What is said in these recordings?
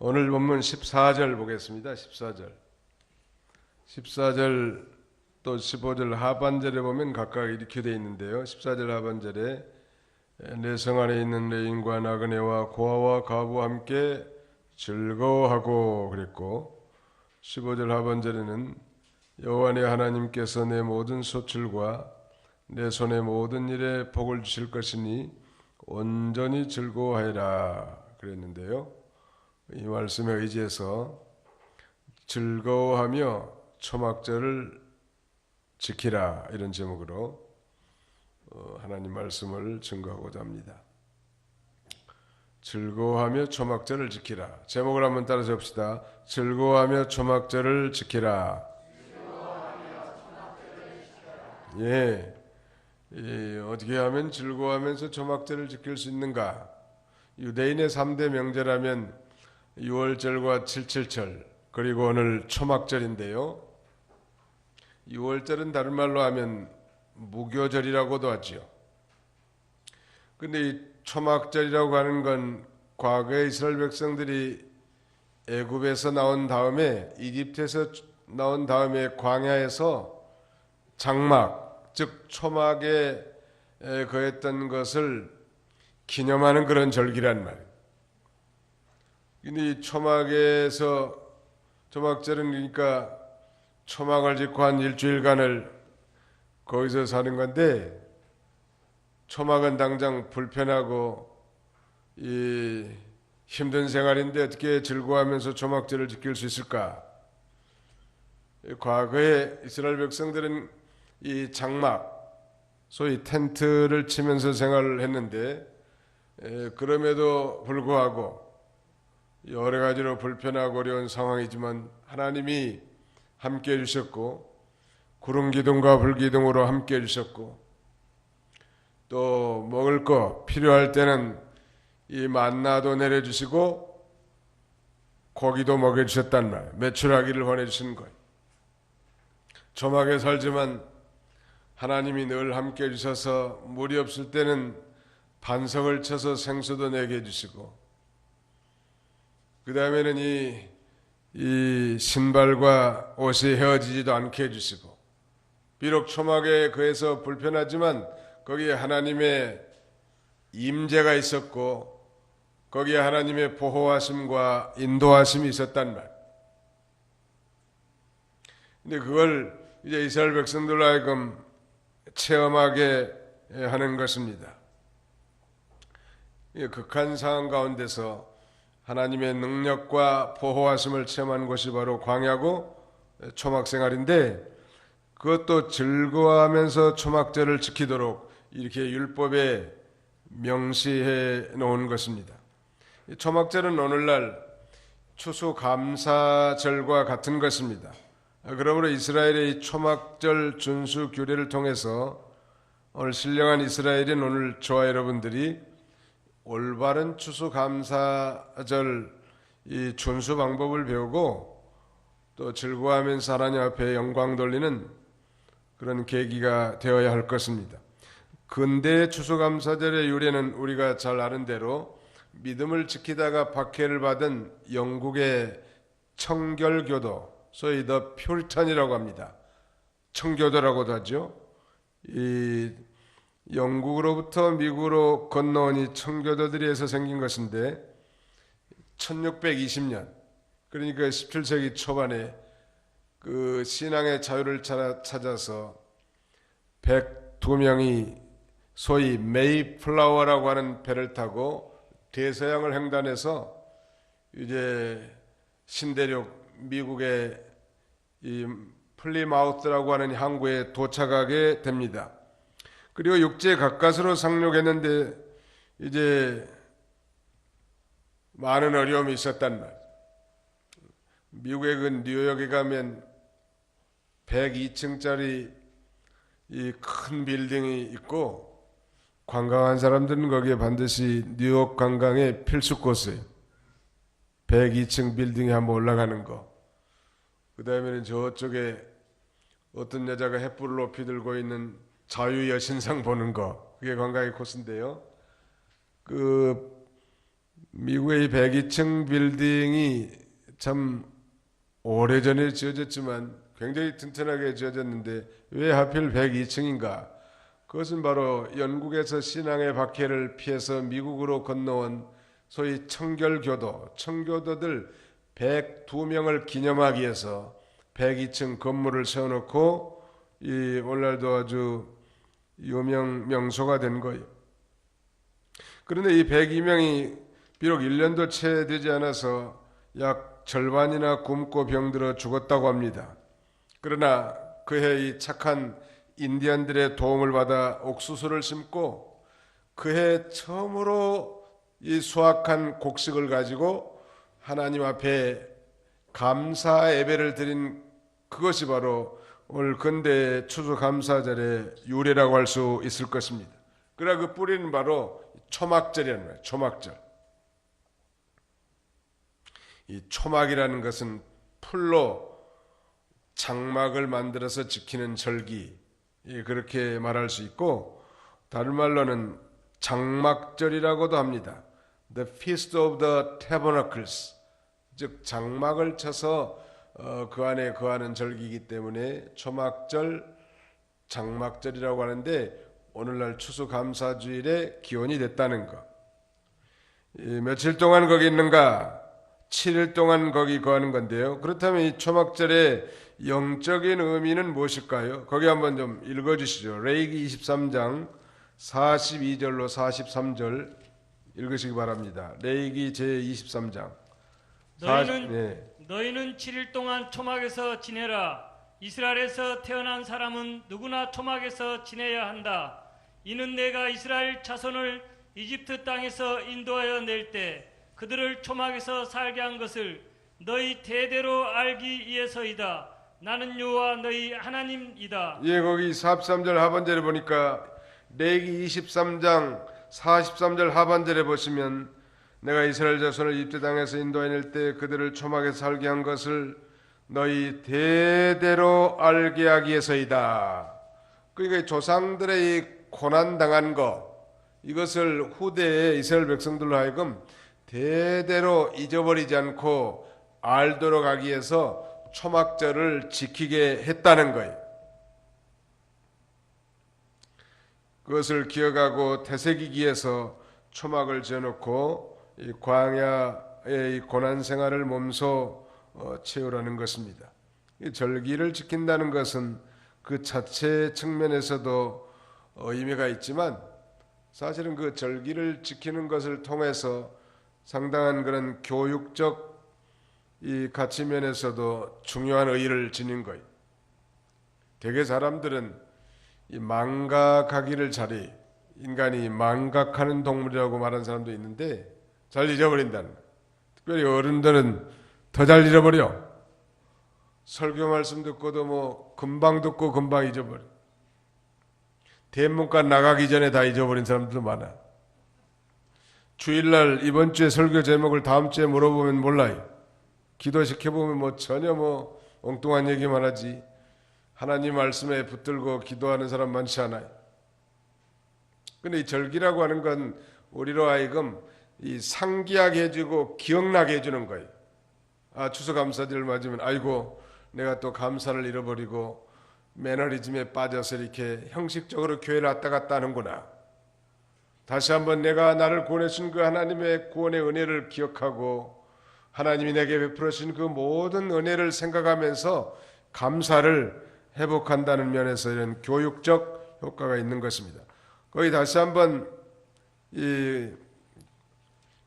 오늘 본문 14절 보겠습니다. 14절. 14절 또 15절 하반절에 보면 각각 이렇게 되어 있는데요. 14절 하반절에 내 성 안에 있는 레인과 나그네와 고아와 과부와 함께 즐거워하고 그랬고, 15절 하반절에는 여호와 내 하나님께서 내 모든 소출과 내 손의 모든 일에 복을 주실 것이니 온전히 즐거워하라 그랬는데요. 이 말씀에 의지해서 즐거워하며 초막절을 지키라 이런 제목으로 하나님 말씀을 증거하고자 합니다. 즐거워하며 초막절을 지키라. 제목을 한번 따라서 봅시다. 즐거워하며 초막절을 지키라. 예, 어떻게 하면 즐거워하면서 초막절을 지킬 수 있는가? 유대인의 3대 명절하면 6월절과 7.7절 그리고 오늘 초막절인데요. 6월절은 다른 말로 하면 무교절이라고도 하지요. 근데 이 초막절이라고 하는 건 과거에 이스라엘 백성들이 애굽에서 나온 다음에, 이집트에서 나온 다음에 광야에서 장막, 즉 초막에 거했던 것을 기념하는 그런 절기란 말이에요. 근데 이 초막에서, 초막절은 그러니까 초막을 짓고 한 일주일간을 거기서 사는 건데, 초막은 당장 불편하고 이 힘든 생활인데 어떻게 즐거워하면서 초막절을 지킬 수 있을까? 과거에 이스라엘 백성들은 이 장막, 소위 텐트를 치면서 생활을 했는데, 그럼에도 불구하고 여러 가지로 불편하고 어려운 상황이지만 하나님이 함께 해주셨고, 구름 기둥과 불 기둥으로 함께 해주셨고, 또 먹을 거 필요할 때는 이 만나도 내려주시고 고기도 먹여주셨단 말이에요. 메추라기를 보내주신 거예요. 조막에 살지만 하나님이 늘 함께 해주셔서 물이 없을 때는 반석을 쳐서 생수도 내게 해주시고, 그 다음에는 이 신발과 옷이 헤어지지도 않게 해주시고, 비록 초막에 거해서 불편하지만 거기에 하나님의 임재가 있었고 거기에 하나님의 보호하심과 인도하심이 있었단 말. 근데 그걸 이제 이스라엘 백성들로 하여금 체험하게 하는 것입니다. 극한 상황 가운데서 하나님의 능력과 보호하심을 체험한 곳이 바로 광야고 초막 생활인데, 그것도 즐거워하면서 초막절을 지키도록 이렇게 율법에 명시해 놓은 것입니다. 초막절은 오늘날 추수감사절과 같은 것입니다. 그러므로 이스라엘의 이 초막절 준수 규례를 통해서 오늘 신령한 이스라엘인 오늘 저와 여러분들이 올바른 추수감사절 이 준수 방법을 배우고 또 즐거워하면서 하나님 앞에 영광 돌리는 그런 계기가 되어야 할 것입니다. 근대 추수감사절의 유래는 우리가 잘 아는 대로 믿음을 지키다가 박해를 받은 영국의 청결교도, 소위 더 퓨리탄이라고 합니다. 청교도라고도 하죠. 이 영국으로부터 미국으로 건너온 이 청교도들이 해서 생긴 것인데, 1620년, 그러니까 17세기 초반에 그 신앙의 자유를 찾아서 102명이 소위 메이플라워라고 하는 배를 타고 대서양을 횡단해서 이제 신대륙 미국의 이 플리마우스라고 하는 항구에 도착하게 됩니다. 그리고 육지에 가까스로 상륙했는데 이제 많은 어려움이 있었단 말이에요. 미국의 그 뉴욕에 가면 102층짜리 이 큰 빌딩이 있고, 관광한 사람들은 거기에 반드시 뉴욕 관광의 필수 코스예요. 102층 빌딩에 한번 올라가는 거. 그 다음에는 저쪽에 어떤 여자가 횃불을 높이 들고 있는 자유여신상 보는 거. 그게 관광의 코스인데요. 그 미국의 102층 빌딩이 참 오래전에 지어졌지만 굉장히 튼튼하게 지어졌는데 왜 하필 102층인가? 그것은 바로 영국에서 신앙의 박해를 피해서 미국으로 건너온 소위 청교도들 102명을 기념하기 위해서 102층 건물을 세워놓고 이 오늘날도 아주 유명 명소가 된 거예요. 그런데 이 102명이 비록 1년도 채 되지 않아서 약 절반이나 굶고 병들어 죽었다고 합니다. 그러나 그해 이 착한 인디언들의 도움을 받아 옥수수를 심고 그해 처음으로 이 수확한 곡식을 가지고 하나님 앞에 감사 예배를 드린 그것이 바로 오늘 근대 추수감사절의 유래라고 할 수 있을 것입니다. 그러나 그 뿌리는 바로 초막절이라는 거예요. 초막절. 이 초막이라는 것은 풀로 장막을 만들어서 지키는 절기, 그렇게 말할 수 있고 다른 말로는 장막절이라고도 합니다. The Feast of the Tabernacles, 즉 장막을 쳐서 그 안에 거하는 절기이기 때문에 초막절, 장막절이라고 하는데 오늘날 추수감사주일의 기원이 됐다는 것. 며칠 동안 거기 있는가? 7일 동안 거기 거하는 건데요. 그렇다면 이 초막절의 영적인 의미는 무엇일까요? 거기 한번 좀 읽어주시죠. 레위기 23장 42절로 43절 읽으시기 바랍니다. 레위기 제23장. 너희는 7일 동안 초막에서 지내라. 이스라엘에서 태어난 사람은 누구나 초막에서 지내야 한다. 이는 내가 이스라엘 자손을 이집트 땅에서 인도하여 낼 때 그들을 초막에서 살게 한 것을 너희 대대로 알기 위해서이다. 나는 여호와 너희 하나님이다. 예, 거기 43절 하반절에 보니까 레위기 23장 43절 하반절에 보시면 내가 이스라엘 자손을 이집트 땅에서 인도해낼 때 그들을 초막에서 살게 한 것을 너희 대대로 알게 하기 위해서이다. 그러니까 조상들의 이 고난당한 것, 이것을 후대에 이스라엘 백성들로 하여금 대대로 잊어버리지 않고 알도록 하기 위해서 초막절을 지키게 했다는 거예요. 그것을 기억하고 되새기기 위해서 초막을 지어놓고 이 광야의 이 고난 생활을 몸소 채우라는 것입니다. 이 절기를 지킨다는 것은 그 자체 측면에서도 의미가 있지만 사실은 그 절기를 지키는 것을 통해서 상당한 그런 교육적 이 가치면에서도 중요한 의의를 지닌 거예요. 대개 사람들은 이 망각하기를 잘해. 인간이 망각하는 동물이라고 말하는 사람도 있는데 잘 잊어버린다는 거예요. 특별히 어른들은 더 잘 잊어버려. 설교 말씀 듣고도 뭐 금방 듣고 금방 잊어버려. 대문간 나가기 전에 다 잊어버린 사람들도 많아. 주일날 이번 주에 설교 제목을 다음 주에 물어보면 몰라요. 기도시켜보면 뭐 전혀 뭐 엉뚱한 얘기만 하지 하나님 말씀에 붙들고 기도하는 사람 많지 않아요. 근데 이 절기라고 하는 건 우리로 하여금 이 상기하게 해주고 기억나게 해주는 거예요. 아, 추수감사절을 맞으면 아이고 내가 또 감사를 잃어버리고 매너리즘에 빠져서 이렇게 형식적으로 교회를 왔다 갔다 하는구나. 다시 한번 내가 나를 구원해준 그 하나님의 구원의 은혜를 기억하고 하나님이 내게 베풀어주신 그 모든 은혜를 생각하면서 감사를 회복한다는 면에서 이런 교육적 효과가 있는 것입니다. 거기 다시 한번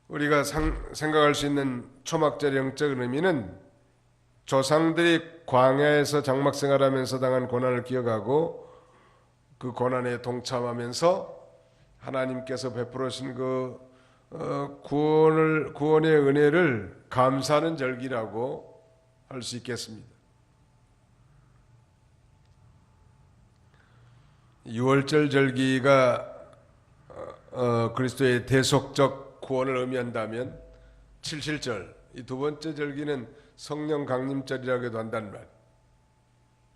우리가 생각할 수 있는 초막절의 영적인 의미는 조상들이 광야에서 장막 생활하면서 당한 고난을 기억하고 그 고난에 동참하면서 하나님께서 베풀어 주신 그 구원의 은혜를 감사하는 절기라고 할 수 있겠습니다. 6월절 절기가 그리스도의 대속적 구원을 의미한다면 7.7절 이 두 번째 절기는 성령 강림절이라고도 한다는 말.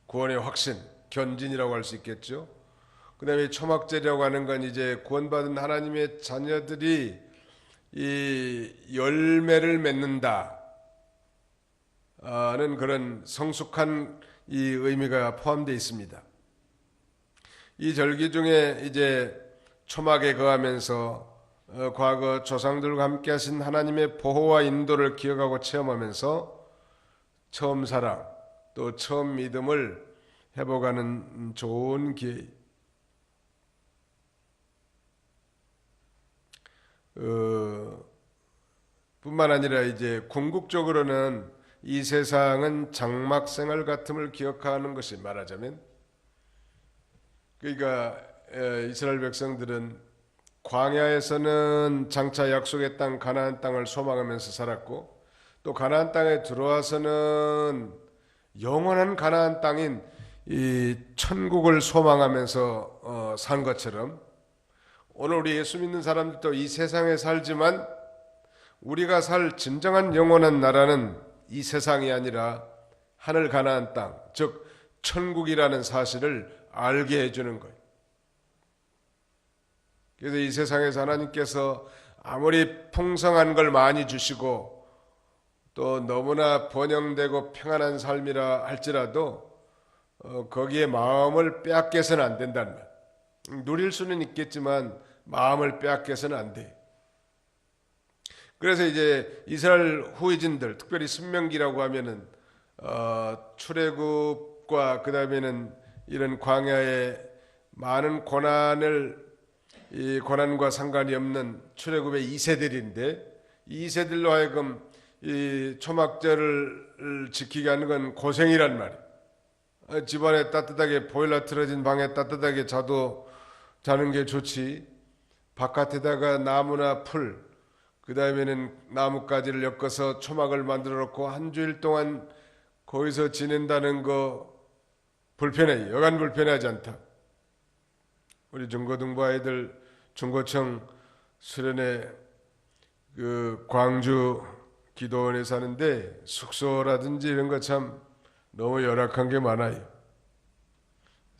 구원의 확신, 견진이라고 할 수 있겠죠. 그 다음에 초막절이라고 하는 건 이제 구원받은 하나님의 자녀들이 이 열매를 맺는다는 그런 성숙한 이 의미가 포함되어 있습니다. 이 절기 중에 이제 초막에 거하면서 과거 조상들과 함께 하신 하나님의 보호와 인도를 기억하고 체험하면서 처음 사랑 또 처음 믿음을 회복하는 좋은 기회. 뿐만 아니라 이제 궁극적으로는 이 세상은 장막 생활 같음을 기억하는 것이 말하자면, 그러니까 이스라엘 백성들은 광야에서는 장차 약속의 땅 가나안 땅을 소망하면서 살았고, 또 가나안 땅에 들어와서는 영원한 가나안 땅인 이 천국을 소망하면서 산 것처럼, 오늘 우리 예수 믿는 사람들도 이 세상에 살지만 우리가 살 진정한 영원한 나라는 이 세상이 아니라 하늘 가나안 땅, 즉 천국이라는 사실을 알게 해주는 거예요. 그래서 이 세상에서 하나님께서 아무리 풍성한 걸 많이 주시고 또 너무나 번영되고 평안한 삶이라 할지라도 거기에 마음을 빼앗겨서는 안 된다는 말. 누릴 수는 있겠지만 마음을 빼앗겨서는 안 돼. 그래서 이제 이스라엘 후이진들, 특별히 신명기라고 하면은 출애굽과 그 다음에는 이런 광야의 많은 이 고난과 상관이 없는 출애굽의 2세들인데, 이 2세들로 하여금 이 초막절을 지키게 하는 건 고생이란 말이에요. 집안에 따뜻하게 보일러 틀어진 방에 따뜻하게 자는 게 좋지, 바깥에다가 나무나 풀, 그 다음에는 나뭇가지를 엮어서 초막을 만들어 놓고 한 주일 동안 거기서 지낸다는 거 불편해. 여간 불편하지 않다. 우리 중고등부 아이들 중고청 수련회 그 광주 기도원에 사는데 숙소라든지 이런 거 참 너무 열악한 게 많아요.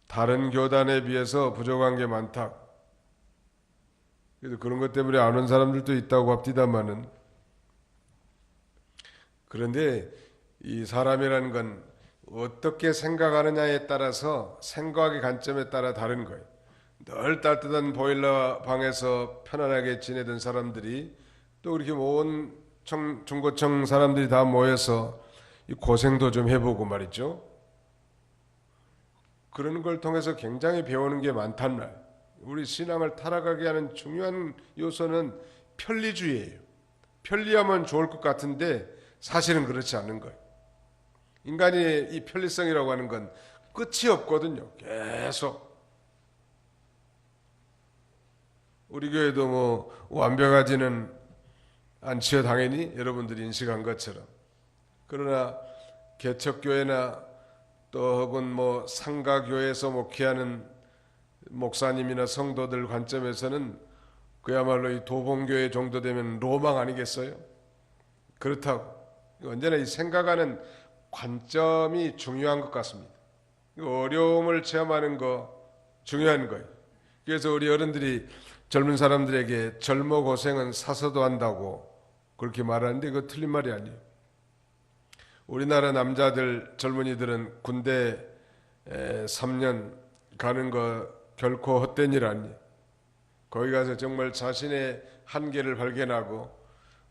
다른 교단에 비해서 부족한 게 많다. 그래서 그런 것 때문에 안 온 사람들도 있다고 합디다마는, 그런데 이 사람이라는 건 어떻게 생각하느냐에 따라서, 생각의 관점에 따라 다른 거예요. 늘 따뜻한 보일러 방에서 편안하게 지내던 사람들이 또 이렇게 온 중고청 사람들이 다 모여서 이 고생도 좀 해보고 말이죠. 그런 걸 통해서 굉장히 배우는 게 많단 말이에요. 우리 신앙을 타락하게 하는 중요한 요소는 편리주의예요. 편리하면 좋을 것 같은데 사실은 그렇지 않은 거예요. 인간의 이 편리성이라고 하는 건 끝이 없거든요. 계속. 우리 교회도 뭐 완벽하지는 않지요, 당연히 여러분들이 인식한 것처럼. 그러나 개척교회나 또 혹은 뭐 상가교회에서 목회하는 목사님이나 성도들 관점에서는 그야말로 이 도봉교회 정도 되면 로망 아니겠어요? 그렇다고 언제나 이 생각하는 관점이 중요한 것 같습니다. 어려움을 체험하는 거 중요한 거예요. 그래서 우리 어른들이 젊은 사람들에게 젊어 고생은 사서도 한다고 그렇게 말하는데 그거 틀린 말이 아니에요. 우리나라 남자들, 젊은이들은 군대 3년 가는 거 결코 헛된 일 아니에요. 거기 가서 정말 자신의 한계를 발견하고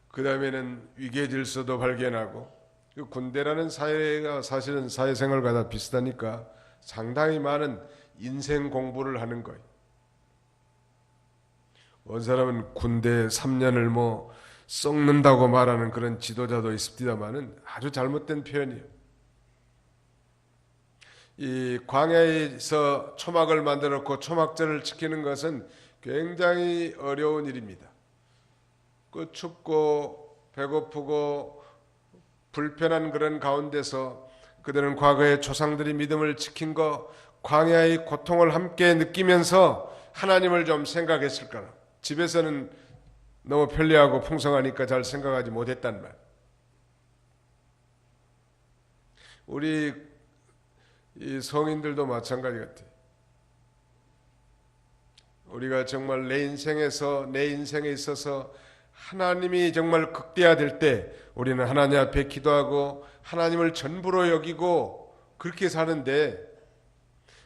그 다음에는 위계 질서도 발견하고, 그 군대라는 사회가 사실은 사회생활과 다 비슷하니까 상당히 많은 인생 공부를 하는 거예요. 어느 사람은 군대 3년을 뭐 썩는다고 말하는 그런 지도자도 있습니다만은 아주 잘못된 표현이에요. 이 광야에서 초막을 만들어 놓고 초막절을 지키는 것은 굉장히 어려운 일입니다. 그 춥고 배고프고 불편한 그런 가운데서 그들은 과거의 조상들이 믿음을 지킨 거, 광야의 고통을 함께 느끼면서 하나님을 좀 생각했을 거라. 집에서는 너무 편리하고 풍성하니까 잘 생각하지 못했단 말. 우리 이 성인들도 마찬가지 같아요. 우리가 정말 내 인생에 있어서 하나님이 정말 극대화될 때 우리는 하나님 앞에 기도하고 하나님을 전부로 여기고 그렇게 사는데,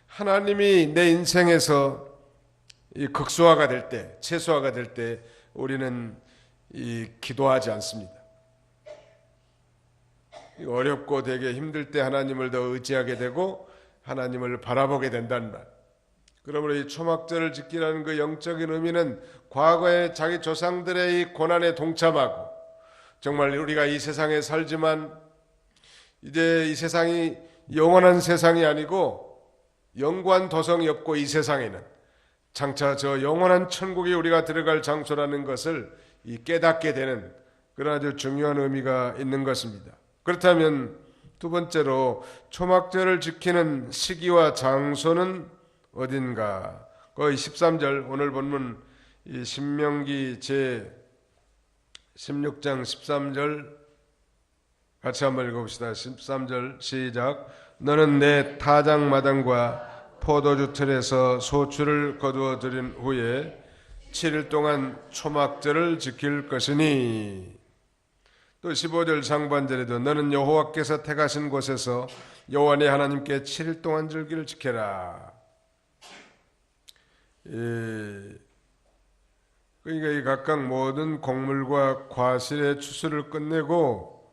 하나님이 내 인생에서 이 극소화가 될 때, 최소화가 될 때 우리는 기도하지 않습니다. 어렵고 되게 힘들 때 하나님을 더 의지하게 되고 하나님을 바라보게 된다는 말. 그러므로 이 초막절을 지키라는 그 영적인 의미는 과거의 자기 조상들의 이 고난에 동참하고, 정말 우리가 이 세상에 살지만 이제 이 세상이 영원한 세상이 아니고 영구한 도성이 없고, 이 세상에는 장차 저 영원한 천국에 우리가 들어갈 장소라는 것을 깨닫게 되는 그런 아주 중요한 의미가 있는 것입니다. 그렇다면 두 번째로 초막절을 지키는 시기와 장소는 어딘가? 거의 13절, 오늘 본문 이 신명기 제 16장 13절 같이 한번 읽어봅시다. 13절 시작. 너는 내 타작마당과 포도주 틀에서 소출을 거두어 들인 후에 7일 동안 초막절을 지킬 것이니. 또 15절 상반절에도 너는 여호와께서 택하신 곳에서 여호와 네 하나님께 7일 동안 절기를 지켜라. 그러니까 이 각각 모든 곡물과 과실의 추수를 끝내고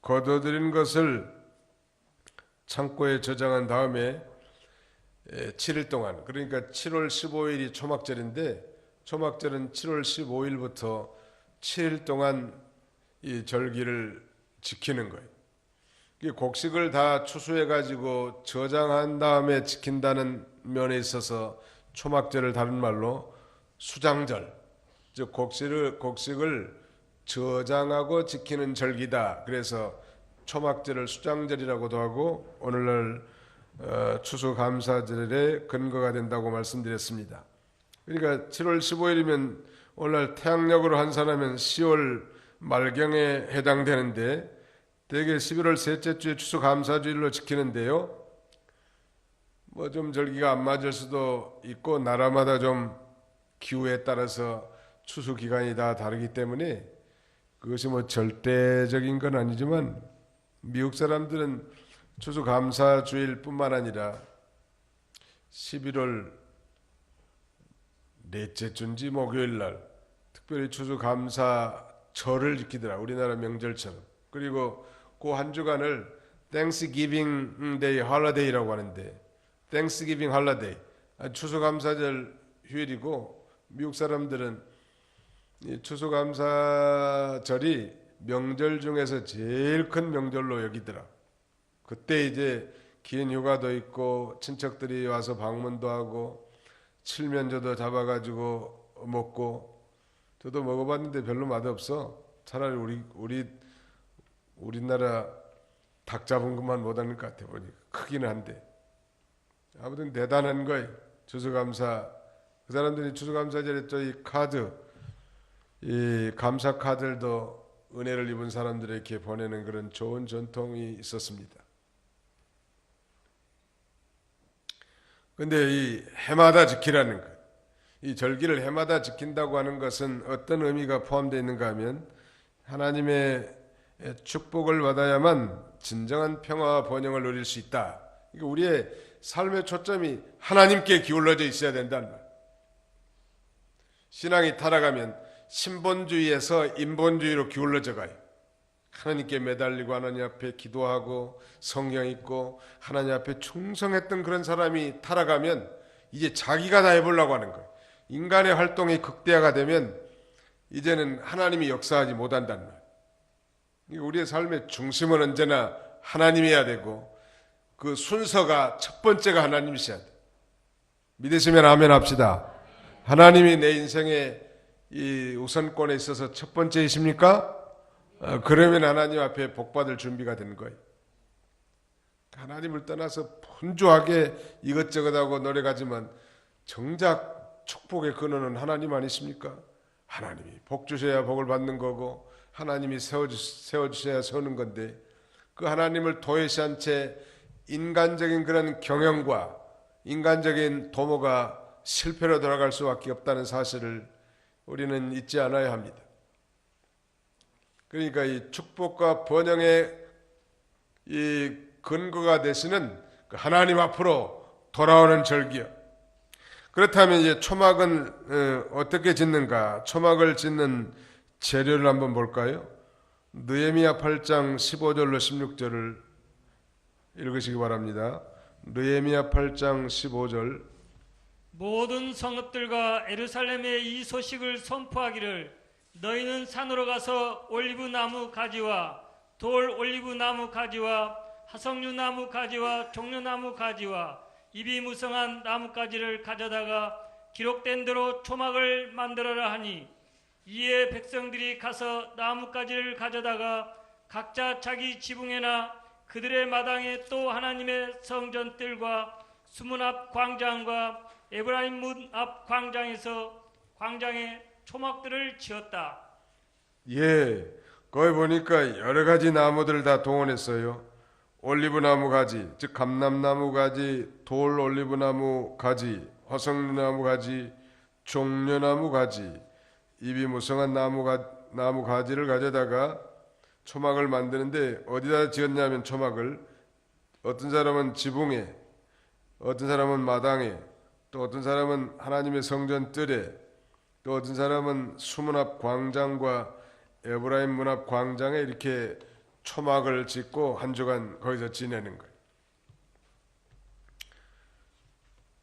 거둬들인 것을 창고에 저장한 다음에 7일 동안, 그러니까 7월 15일이 초막절인데 초막절은 7월 15일부터 7일 동안 이 절기를 지키는 거예요. 곡식을 다 추수해 가지고 저장한 다음에 지킨다는 면에 있어서 초막절을 다른 말로 수장절, 즉 곡식을 저장하고 지키는 절기다. 그래서 초막절을 수장절이라고도 하고 오늘날 추수감사절의 근거가 된다고 말씀드렸습니다. 그러니까 7월 15일이면 오늘날 태양력으로 환산하면 10월 말경에 해당되는데, 대개 11월 셋째 주에 추수감사주일로 지키는데요. 뭐 좀 절기가 안 맞을 수도 있고 나라마다 좀 기후에 따라서 추수 기간이 다 다르기 때문에 그것이 뭐 절대적인 건 아니지만, 미국 사람들은 추수감사주일뿐만 아니라 11월 넷째 주인지 목요일 날 특별히 추수감사절을 지키더라. 우리나라 명절처럼. 그리고 그 한 주간을 Thanksgiving Day Holiday라고 하는데, Thanksgiving Holiday, 추수감사절 휴일이고, 미국 사람들은 이 추수감사절이 명절 중에서 제일 큰 명절로 여기더라. 그때 이제 긴 휴가도 있고 친척들이 와서 방문도 하고 칠면조도 잡아가지고 먹고, 저도 먹어봤는데 별로 맛없어. 차라리 우리나라 닭 잡은 것만 못하는 것 같아 보니까. 크기는 한데 아무튼 대단한 거예요. 추수감사, 그 사람들이 추수감사절에 또 이 카드, 이 감사 카드들도 은혜를 입은 사람들에게 보내는 그런 좋은 전통이 있었습니다. 근데 이 해마다 지키라는 것, 이 절기를 해마다 지킨다고 하는 것은 어떤 의미가 포함되어 있는가 하면, 하나님의 축복을 받아야만 진정한 평화와 번영을 누릴 수 있다. 그러니까 우리의 삶의 초점이 하나님께 기울어져 있어야 된다는 말. 신앙이 타락하면 신본주의에서 인본주의로 기울어져 가요. 하나님께 매달리고 하나님 앞에 기도하고 성경 읽고 하나님 앞에 충성했던 그런 사람이 타락하면 이제 자기가 다 해보려고 하는 거예요. 인간의 활동이 극대화가 되면 이제는 하나님이 역사하지 못한다는 말. 우리의 삶의 중심은 언제나 하나님이어야 되고, 그 순서가 첫 번째가 하나님이셔야 돼. 믿으시면 아멘 합시다. 하나님이 내 인생의 이 우선권에 있어서 첫 번째이십니까? 그러면 하나님 앞에 복받을 준비가 되는 거예요. 하나님을 떠나서 분주하게 이것저것 하고 노력하지만 정작 축복의 근원은 하나님 아니십니까? 하나님이 복 주셔야 복을 받는 거고, 하나님이 세워주셔야 세우는 건데, 그 하나님을 도외시한 채 인간적인 그런 경영과 인간적인 도모가 실패로 돌아갈 수밖에 없다는 사실을 우리는 잊지 않아야 합니다. 그러니까 이 축복과 번영의 이 근거가 되시는 그 하나님 앞으로 돌아오는 절기요. 그렇다면 이제 초막은 어떻게 짓는가? 초막을 짓는 재료를 한번 볼까요? 느헤미야 8장 15절로 16절을 읽으시기 바랍니다. 느헤미야 8장 15절. 모든 성읍들과 에루살렘에 이 소식을 선포하기를 너희는 산으로 가서 올리브 나무 가지와 돌 올리브 나무 가지와 하석류 나무 가지와 종려나무 가지와 입이 무성한 나뭇가지를 가져다가 기록된 대로 초막을 만들어라 하니 이에 백성들이 가서 나뭇가지를 가져다가 각자 자기 지붕에나 그들의 마당에 또 하나님의 성전뜰과 수문 앞 광장과 에브라임 문 앞 광장에서 광장에 초막들을 지었다. 예, 거기 보니까 여러 가지 나무들을 다 동원했어요. 올리브나무 가지, 즉 감람나무 가지, 돌 올리브나무 가지, 화석나무 가지, 종려나무 가지, 입이 무성한 나무 가지를 가져다가 초막을 만드는데 어디다 지었냐면 초막을 어떤 사람은 지붕에, 어떤 사람은 마당에, 또 어떤 사람은 하나님의 성전 뜰에, 또 어떤 사람은 수문 앞 광장과 에브라임 문 앞 광장에 이렇게 초막을 짓고 한 주간 거기서 지내는 거예요.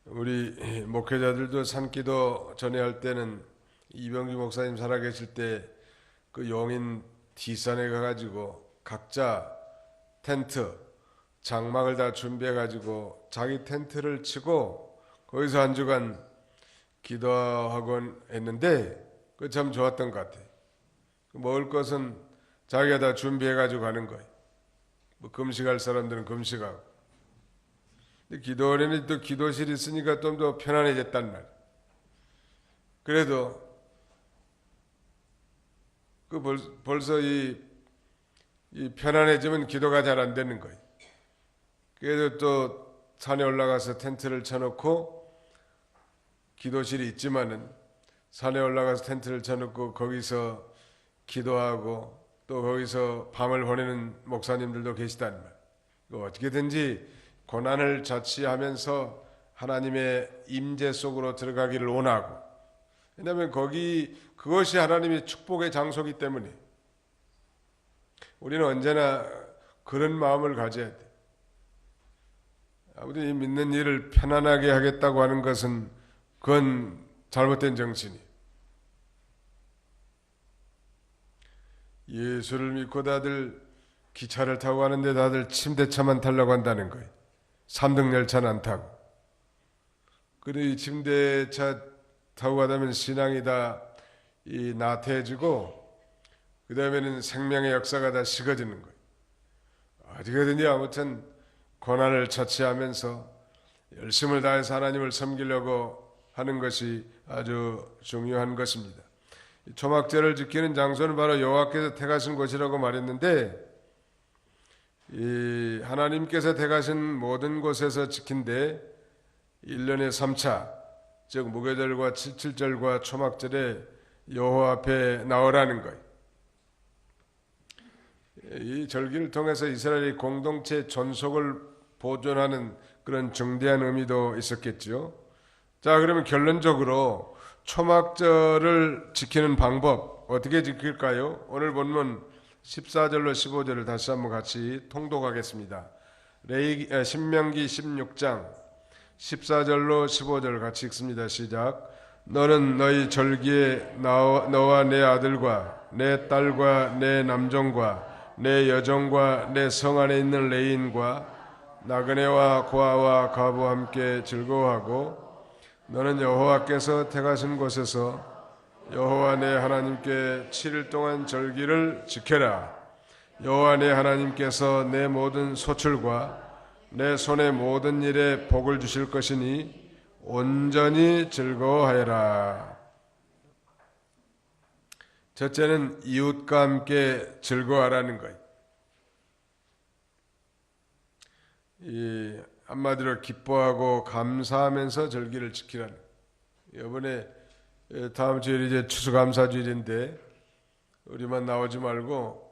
우리 목회자들도 산기도 전회할 때는 이병규 목사님 살아계실 때 그 용인 뒷산에 가가지고 각자 텐트, 장막을 다 준비해가지고 자기 텐트를 치고 거기서 한 주간 기도하고 했는데 그 참 좋았던 것 같아요. 먹을 것은 자기가 다 준비해가지고 가는 거예요. 뭐 금식할 사람들은 금식하고. 근데 기도원에는 또 기도실이 있으니까 좀 더 편안해졌단 말이에요. 그래도 그 벌써 이 편안해지면 기도가 잘 안 되는 거예요. 그래도 또 산에 올라가서 텐트를 쳐놓고 기도실이 있지만은 산에 올라가서 텐트를 쳐놓고 거기서 기도하고 또 거기서 밤을 보내는 목사님들도 계시단 말이에요. 어떻게든지 고난을 자취하면서 하나님의 임재 속으로 들어가기를 원하고, 왜냐하면 그것이 하나님의 축복의 장소이기 때문에 우리는 언제나 그런 마음을 가져야 돼. 아무튼 이 믿는 일을 편안하게 하겠다고 하는 것은 그건 잘못된 정신이에요. 예수를 믿고 다들 기차를 타고 가는데 다들 침대차만 타려고 한다는 거예요. 3등 열차는 안 타고. 그리고 이 침대차 타고 가다면 신앙이 다 나태해지고 그 다음에는 생명의 역사가 다 식어지는 거예요. 어떻게든지 아무튼 고난을 자취하면서 열심을 다해서 하나님을 섬기려고 하는 것이 아주 중요한 것입니다. 초막절을 지키는 장소는 바로 여호와께서 택하신 곳이라고 말했는데, 이 하나님께서 택하신 모든 곳에서 지킨데 1년에 3차, 즉 무교절과 칠칠절과 초막절에 여호와 앞에 나오라는 거예요. 이 절기를 통해서 이스라엘의 공동체 존속을 보존하는 그런 중대한 의미도 있었겠죠. 자, 그러면 결론적으로 초막절을 지키는 방법 어떻게 지킬까요? 오늘 본문 14절로 15절을 다시 한번 같이 통독하겠습니다. 신명기 16장 14절로 15절 같이 읽습니다. 시작. 너는 너희 절기에 너와 내 아들과 내 딸과 내 남종과 내 여종과 내 성 안에 있는 레인과 나그네와 고아와 과부와 함께 즐거워하고, 너는 여호와께서 택하신 곳에서 여호와 내 하나님께 7일 동안 절기를 지켜라. 여호와 내 하나님께서 내 모든 소출과 내 손의 모든 일에 복을 주실 것이니 온전히 즐거워하여라. 첫째는 이웃과 함께 즐거워하라는 거예요. 한마디로 기뻐하고 감사하면서 절기를 지키라는 거예요. 이번에 다음 주일 이제 추수감사주일인데 우리만 나오지 말고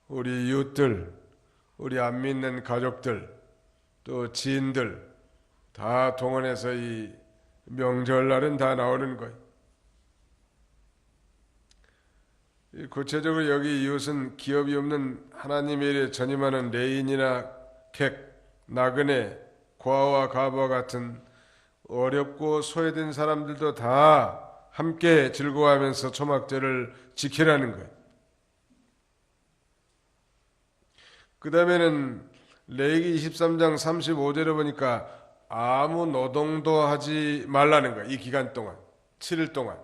우리 이웃들, 우리 안 믿는 가족들, 또 지인들 다 동원해서 이 명절날은 다 나오는 거예요. 구체적으로 여기 이웃은 기업이 없는 하나님의 일에 전임하는 레인이나 객, 나그네, 고아와 가부와 같은 어렵고 소외된 사람들도 다 함께 즐거워하면서 초막절을 지키라는 거예요. 그 다음에는 레위기 23장 35절에 보니까 아무 노동도 하지 말라는 거예요. 이 기간 동안 7일 동안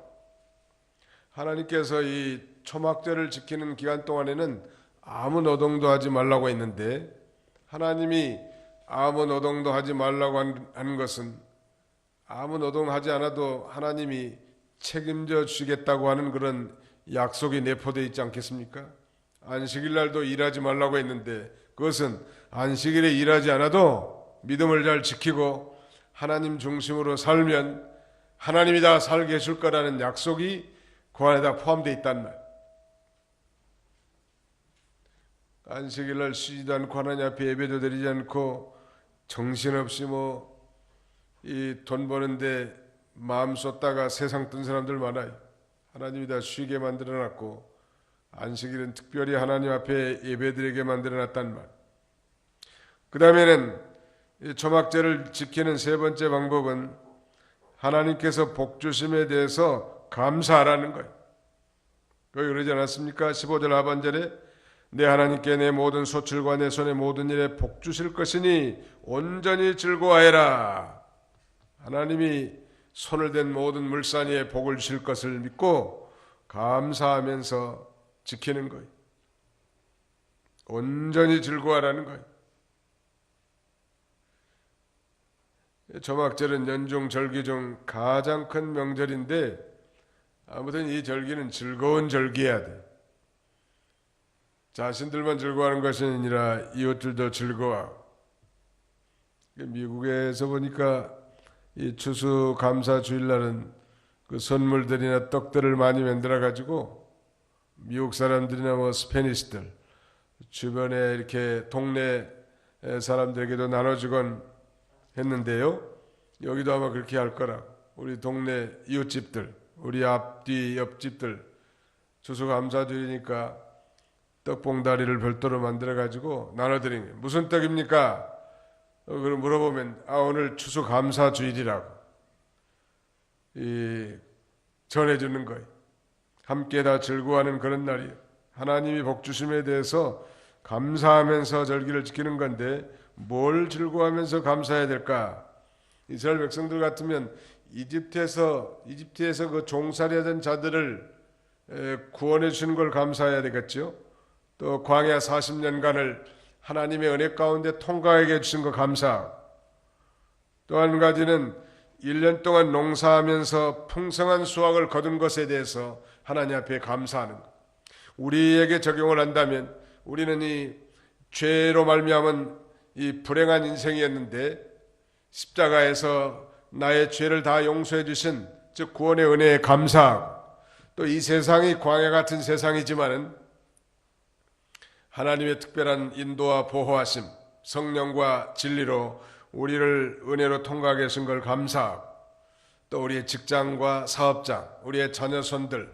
하나님께서 이 초막절을 지키는 기간 동안에는 아무 노동도 하지 말라고 했는데, 하나님이 아무 노동도 하지 말라고 하는 것은 아무 노동하지 않아도 하나님이 책임져 주시겠다고 하는 그런 약속이 내포되어 있지 않겠습니까? 안식일 날도 일하지 말라고 했는데, 그것은 안식일에 일하지 않아도 믿음을 잘 지키고 하나님 중심으로 살면 하나님이 다 살게 해줄 거라는 약속이 그 안에 다 포함되어 있단 말. 안식일 날 쉬지도 않고 하나님 앞에 예배도 드리지 않고 정신없이 이 돈 버는데 마음 쏟다가 세상 뜬 사람들 많아요. 하나님이 다 쉬게 만들어놨고 안식일은 특별히 하나님 앞에 예배드리게 만들어놨단 말. 그 다음에는 이 초막절을 지키는 세 번째 방법은 하나님께서 복 주심에 대해서 감사하라는 거예요. 거기 그러지 않았습니까? 15절 하반절에 내 하나님께 내 모든 소출과 내 손의 모든 일에 복 주실 것이니 온전히 즐거워해라. 하나님이 손을 댄 모든 물산 위에 복을 주실 것을 믿고 감사하면서 지키는 거예요. 온전히 즐거워하라는 거예요. 초막절은 연중 절기 중 가장 큰 명절인데, 아무튼 이 절기는 즐거운 절기여야 돼. 자신들만 즐거워하는 것이 아니라 이웃들도 즐거워하고. 미국에서 보니까 이 추수 감사 주일날은 그 선물들이나 떡들을 많이 만들어 가지고 미국 사람들이나 스페니시들 주변에 이렇게 동네 사람들에게도 나눠주곤 했는데요. 여기도 아마 그렇게 할 거라. 우리 동네 이웃집들, 우리 앞뒤 옆집들 추수 감사 주일이니까 떡봉다리를 별도로 만들어 가지고 나눠드린 거예요. 무슨 떡입니까? 그걸 물어보면 오늘 추수 감사 주일이라고 전해주는 거예요. 함께 다 즐거워하는 그런 날이에요. 하나님이 복 주심에 대해서 감사하면서 절기를 지키는 건데 뭘 즐거워하면서 감사해야 될까? 이스라엘 백성들 같으면 이집트에서 그 종살이하던 자들을 구원해 주시는 걸 감사해야 되겠죠. 또 광야 40년간을 하나님의 은혜 가운데 통과하게 해주신 거 감사하고, 또 한 가지는 1년 동안 농사하면서 풍성한 수확을 거둔 것에 대해서 하나님 앞에 감사하는 것. 우리에게 적용을 한다면 우리는 이 죄로 말미암은 이 불행한 인생이었는데 십자가에서 나의 죄를 다 용서해 주신 즉 구원의 은혜에 감사하고, 또 이 세상이 광야 같은 세상이지만은 하나님의 특별한 인도와 보호하심, 성령과 진리로 우리를 은혜로 통과하게 하신 걸 감사하고, 또 우리의 직장과 사업장, 우리의 자녀손들,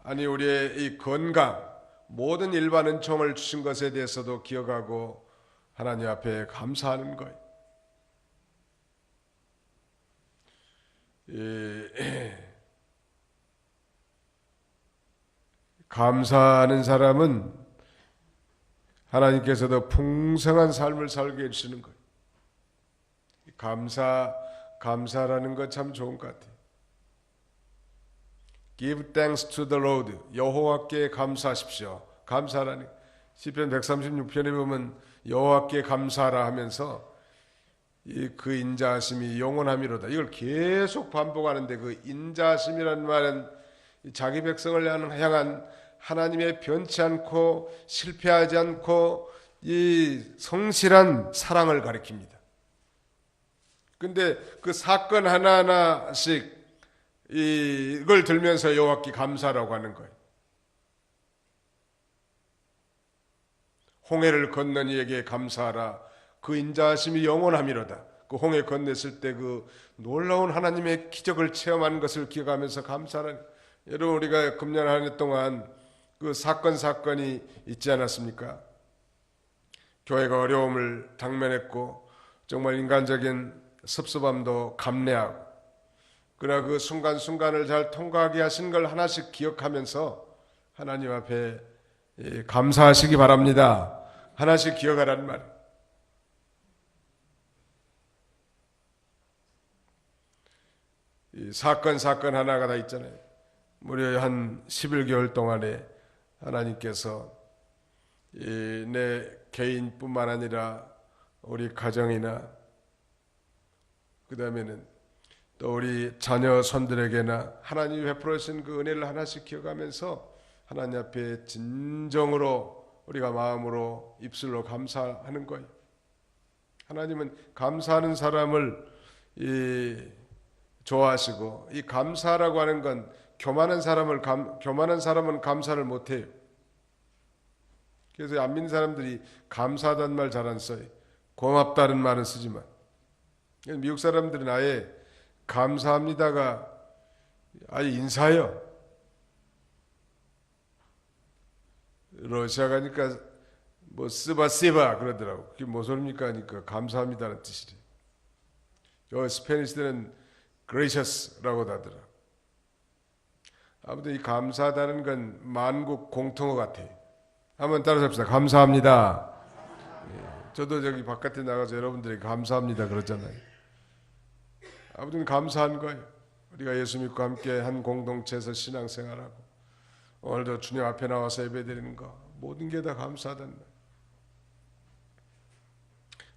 우리의 이 건강, 모든 일반 은총을 주신 것에 대해서도 기억하고 하나님 앞에 감사하는 거예요. 감사하는 사람은 하나님께서도 풍성한 삶을 살게 해주시는 거예요. 감사라는 거 참 좋은 것 같아요. Give thanks to the Lord. 여호와께 감사하십시오. 감사라는 시편 136편에 보면 여호와께 감사하라 하면서 그 인자하심이 영원함이로다. 이걸 계속 반복하는데 그 인자하심이라는 말은 자기 백성을 향한 하나님의 변치 않고 실패하지 않고 이 성실한 사랑을 가리킵니다. 근데 그 사건 하나하나씩 이걸 들면서 여호와께 감사라고 하는 거예요. 홍해를 건넌 이에게 감사하라. 그 인자하심이 영원함이로다. 그 홍해 건넸을 때 그 놀라운 하나님의 기적을 체험하는 것을 기억하면서 감사하는, 여러분 우리가 금년 한 해 동안 그 사건이 있지 않았습니까? 교회가 어려움을 당면했고 정말 인간적인 섭섭함도 감내하고, 그러나 그 순간순간을 잘 통과하게 하신 걸 하나씩 기억하면서 하나님 앞에 감사하시기 바랍니다. 하나씩 기억하라는 말. 이 사건 하나가 다 있잖아요. 무려 한 11개월 동안에 하나님께서 내 개인뿐만 아니라 우리 가정이나 그 다음에는 또 우리 자녀 손들에게나 하나님이 베풀어 주신 그 은혜를 하나씩 기억하면서 하나님 앞에 진정으로 우리가 마음으로 입술로 감사하는 거예요. 하나님은 감사하는 사람을 좋아하시고, 이 감사라고 하는 건 교만한 사람은 감사를 못해요. 그래서 안 믿는 사람들이 감사하다는 말 잘 안 써요. 고맙다는 말은 쓰지만, 미국 사람들은 아예 감사합니다가 아예 인사예요. 러시아 가니까 뭐 스바시바 그러더라고. 그게 무슨 소리입니까 하니까 감사합니다는 뜻이래. 저 스페니시들은 gracious라고도 하더라. 아무튼 이 감사하다는 건 만국 공통어 같아요. 한번 따라서 합시다. 감사합니다. 저도 저기 바깥에 나가서 여러분들에게 감사합니다 그러잖아요. 아무튼 감사한 거예요. 우리가 예수 믿고 함께 한 공동체에서 신앙생활하고 오늘도 주님 앞에 나와서 예배드리는 거, 모든 게 다 감사하다는 거예요.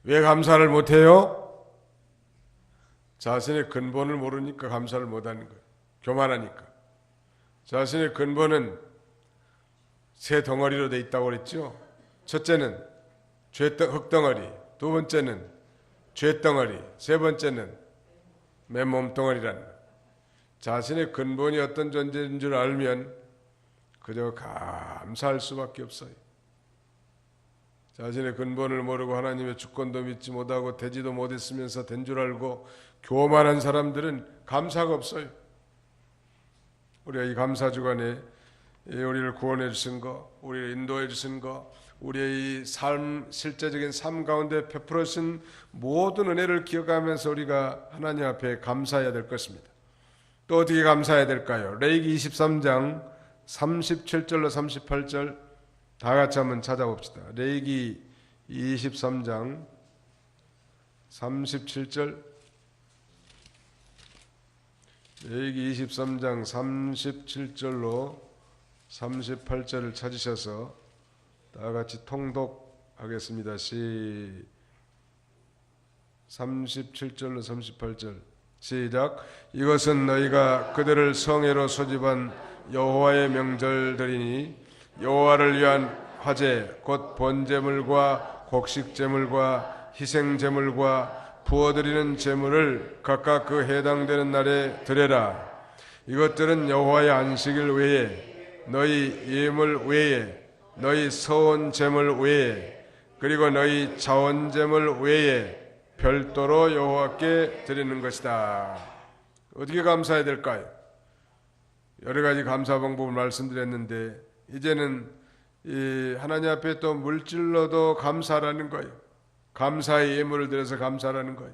왜 감사를 못해요? 자신의 근본을 모르니까 감사를 못하는 거예요. 교만하니까. 자신의 근본은 세 덩어리로 돼 있다고 그랬죠. 첫째는 흙덩어리, 두 번째는 죄덩어리, 세 번째는 맨몸덩어리라는 거예요. 자신의 근본이 어떤 존재인 줄 알면 그저 감사할 수밖에 없어요. 자신의 근본을 모르고 하나님의 주권도 믿지 못하고 되지도 못했으면서 된 줄 알고 교만한 사람들은 감사가 없어요. 우리가 이 감사 주간에 우리를 구원해 주신 거, 우리를 인도해 주신 거, 우리의 이 실제적인 삶 가운데 베풀어 주신 모든 은혜를 기억하면서 우리가 하나님 앞에 감사해야 될 것입니다. 또 어떻게 감사해야 될까요? 레위기 23장 37절로 38절 다 같이 한번 찾아봅시다. 레위기 23장 37절, 레위기 23장 37절로 38절을 찾으셔서 다 같이 통독하겠습니다. 37절로 38절 시작. 이것은 너희가 그들을 성회로 소집한 여호와의 명절들이니 여호와를 위한 화제 곧 번제물과 곡식제물과 희생제물과 부어드리는 제물을 각각 그 해당되는 날에 드려라. 이것들은 여호와의 안식일 외에 너희 예물 외에 너희 서온 제물 외에 그리고 너희 자원제물 외에 별도로 여호와께 드리는 것이다. 어떻게 감사해야 될까요? 여러 가지 감사 방법을 말씀드렸는데 이제는 이 하나님 앞에 또 물질로도 감사라는 거예요. 감사의 예물을 드려서 감사라는 거예요.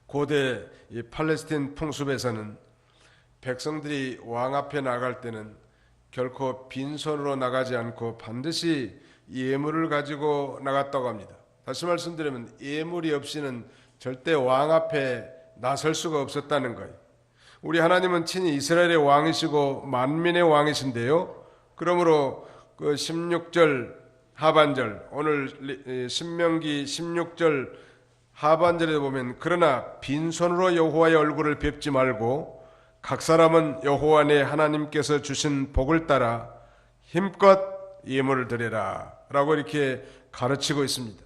고대 이 팔레스틴 풍습에서는 백성들이 왕 앞에 나갈 때는 결코 빈손으로 나가지 않고 반드시 예물을 가지고 나갔다고 합니다. 다시 말씀드리면 예물이 없이는 절대 왕 앞에 나설 수가 없었다는 거예요. 우리 하나님은 친히 이스라엘의 왕이시고 만민의 왕이신데요. 그러므로 그 16절 하반절, 오늘 신명기 16절 하반절에 보면 그러나 빈손으로 여호와의 얼굴을 뵙지 말고 각 사람은 여호와 내 하나님께서 주신 복을 따라 힘껏 예물을 드려라 라고 이렇게 가르치고 있습니다.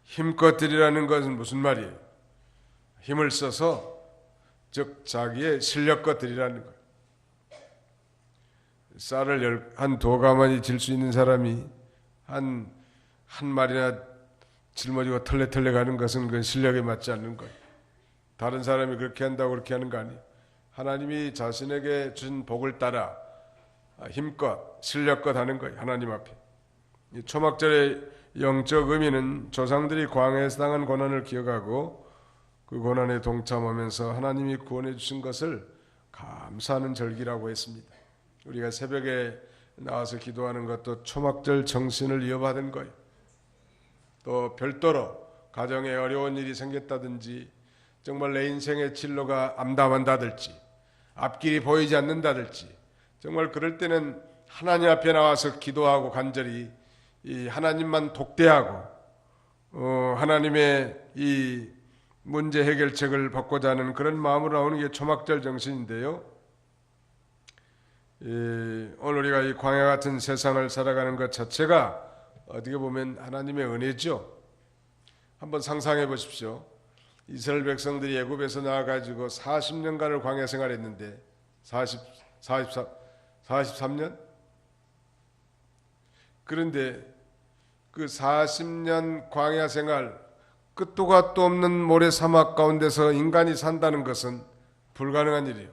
힘껏 드리라는 것은 무슨 말이에요? 힘을 써서, 즉 자기의 실력껏 드리라는 거예요. 쌀을 한두 가마니 질 수 있는 사람이 한 마리나 짊어지고 털레털레 가는 것은 그 실력에 맞지 않는 거예요. 다른 사람이 그렇게 한다고 그렇게 하는 거 아니에요. 하나님이 자신에게 준 복을 따라 힘껏 실력껏 하는 거예요. 하나님 앞에. 이 초막절의 영적 의미는 조상들이 광야에서 당한 고난을 기억하고 그 고난에 동참하면서 하나님이 구원해 주신 것을 감사하는 절기라고 했습니다. 우리가 새벽에 나와서 기도하는 것도 초막절 정신을 이어받은 거예요. 또 별도로 가정에 어려운 일이 생겼다든지 정말 내 인생의 진로가 암담한다든지 앞길이 보이지 않는다든지 정말 그럴 때는 하나님 앞에 나와서 기도하고 간절히 이 하나님만 독대하고 하나님의 이 문제 해결책을 받고자 하는 그런 마음으로 나오는 게 초막절 정신인데요. 오늘 우리가 이 광야 같은 세상을 살아가는 것 자체가 어떻게 보면 하나님의 은혜죠. 한번 상상해 보십시오. 이스라엘 백성들이 애굽에서 나와가지고 40년간을 광야 생활했는데 43년? 그런데 그 40년 광야 생활 끝도 갓도 없는 모래 사막 가운데서 인간이 산다는 것은 불가능한 일이에요.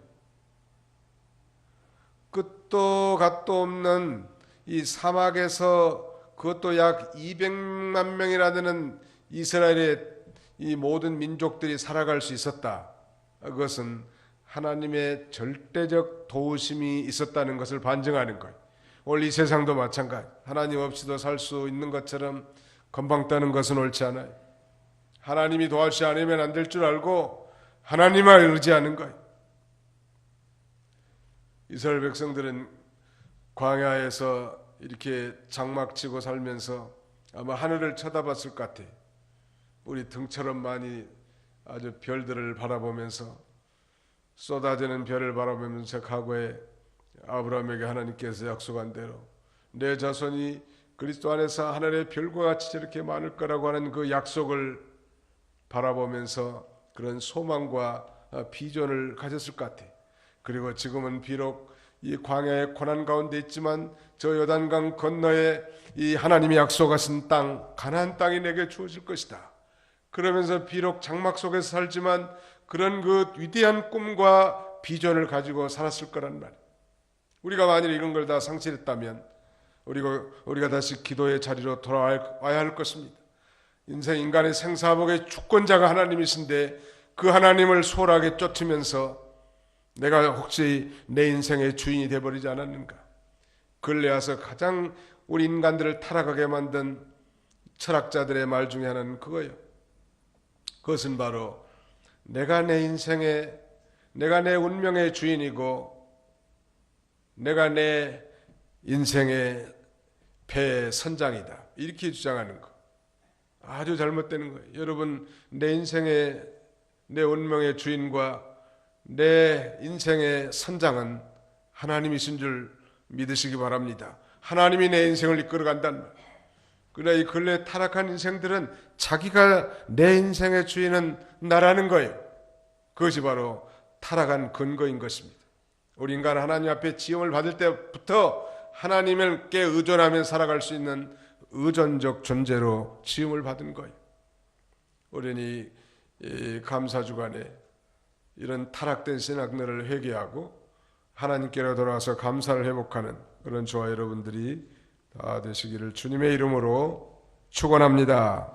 끝도 갓도 없는 이 사막에서 그것도 약 200만 명이나 되는 이스라엘의 이 모든 민족들이 살아갈 수 있었다. 그것은 하나님의 절대적 도우심이 있었다는 것을 반증하는 거예요. 오늘 이 세상도 마찬가지. 하나님 없이도 살 수 있는 것처럼 건방 떠는 것은 옳지 않아요. 하나님이 도와주지 않으면 안 될 줄 알고 하나님을 의지하는 거예요. 이스라엘 백성들은 광야에서 이렇게 장막치고 살면서 아마 하늘을 쳐다봤을 것 같아요. 우리 등처럼 많이 아주 별들을 바라보면서 쏟아지는 별을 바라보면서 과거에 아브라함에게 하나님께서 약속한 대로 내 자손이 그리스도 안에서 하늘의 별과 같이 저렇게 많을 거라고 하는 그 약속을 바라보면서 그런 소망과 비전을 가졌을 것 같아요. 그리고 지금은 비록 이 광야의 고난 가운데 있지만 저 요단강 건너에 이 하나님이 약속하신 땅 가나안 땅이 내게 주어질 것이다. 그러면서 비록 장막 속에서 살지만 그런 그 위대한 꿈과 비전을 가지고 살았을 거란 말이에요. 우리가 만일 이런 걸 다 상실했다면 우리가 다시 기도의 자리로 돌아와야 할 것입니다. 인간의 생사복의 주권자가 하나님이신데 그 하나님을 소홀하게 쫓으면서 내가 혹시 내 인생의 주인이 되어버리지 않았는가. 근래 와서 가장 우리 인간들을 타락하게 만든 철학자들의 말 중에 하나는 그거예요. 그것은 바로 내가 내 인생의, 내가 내 운명의 주인이고 내가 내 인생의 배의 선장이다. 이렇게 주장하는 거. 아주 잘못되는 거예요. 여러분, 내 인생의, 내 운명의 주인과 내 인생의 선장은 하나님이신 줄 믿으시기 바랍니다. 하나님이 내 인생을 이끌어간다는 말. 그러나 이 근래 타락한 인생들은 자기가 내 인생의 주인은 나라는 거예요. 그것이 바로 타락한 근거인 것입니다. 우리 인간은 하나님 앞에 지음을 받을 때부터 하나님께 의존하며 살아갈 수 있는 의존적 존재로 지음을 받은 거예요. 우리는 이 감사주간에 이런 타락된 신앙들을 회개하고 하나님께로 돌아와서 감사를 회복하는 그런 저와 여러분들이 다 되시기를 주님의 이름으로 축원합니다.